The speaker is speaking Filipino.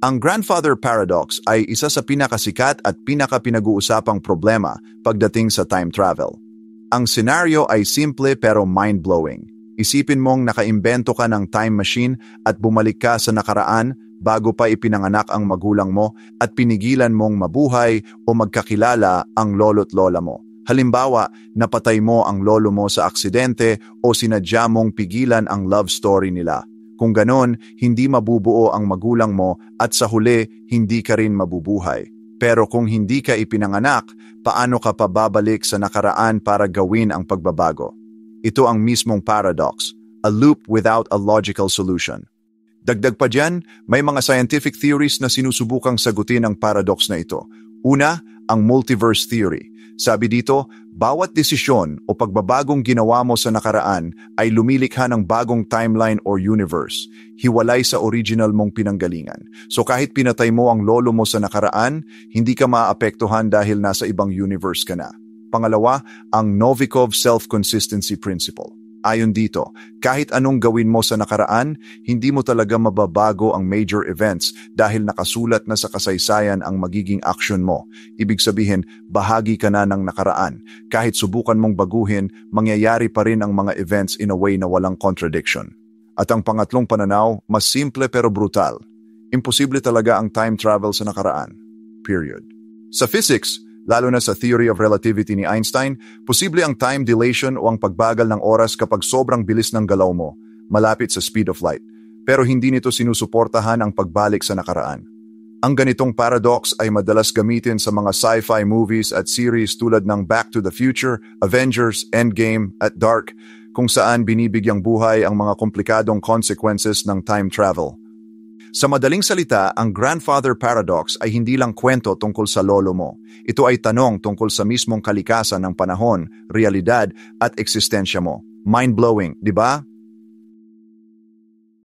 Ang grandfather paradox ay isa sa pinakasikat at pinakapinag-uusapang problema pagdating sa time travel. Ang senaryo ay simple pero mind-blowing. Isipin mong nakaimbento ka ng time machine at bumalik ka sa nakaraan bago pa ipinanganak ang magulang mo at pinigilan mong mabuhay o magkakilala ang lolo't lola mo. Halimbawa, napatay mo ang lolo mo sa aksidente o sinadya mong pigilan ang love story nila. Kung ganon, hindi mabubuo ang magulang mo at sa huli, hindi ka rin mabubuhay. Pero kung hindi ka ipinanganak, paano ka pa babalik sa nakaraan para gawin ang pagbabago? Ito ang mismong paradox, a loop without a logical solution. Dagdag pa dyan, may mga scientific theories na sinusubukang sagutin ang paradox na ito. Una, ang multiverse theory. Sabi dito, bawat desisyon o pagbabagong ginawa mo sa nakaraan ay lumilikha ng bagong timeline or universe, hiwalay sa original mong pinanggalingan. So kahit pinatay mo ang lolo mo sa nakaraan, hindi ka maaapektuhan dahil nasa ibang universe ka na. Pangalawa, ang Novikov self-consistency principle. Ayon dito, kahit anong gawin mo sa nakaraan, hindi mo talaga mababago ang major events dahil nakasulat na sa kasaysayan ang magiging aksyon mo. Ibig sabihin, bahagi ka na ng nakaraan. Kahit subukan mong baguhin, mangyayari pa rin ang mga events in a way na walang contradiction. At ang pangatlong pananaw, mas simple pero brutal. Imposible talaga ang time travel sa nakaraan. Period. Sa physics, lalo na sa theory of relativity ni Einstein, posible ang time dilation o ang pagbagal ng oras kapag sobrang bilis ng galaw mo, malapit sa speed of light. Pero hindi nito sinusuportahan ang pagbalik sa nakaraan. Ang ganitong paradox ay madalas gamitin sa mga sci-fi movies at series tulad ng Back to the Future, Avengers, Endgame at Dark, kung saan binibigyang buhay ang mga komplikadong consequences ng time travel. Sa madaling salita, ang grandfather paradox ay hindi lang kwento tungkol sa lolo mo. Ito ay tanong tungkol sa mismong kalikasan ng panahon, realidad at eksistensya mo. Mind-blowing, di ba?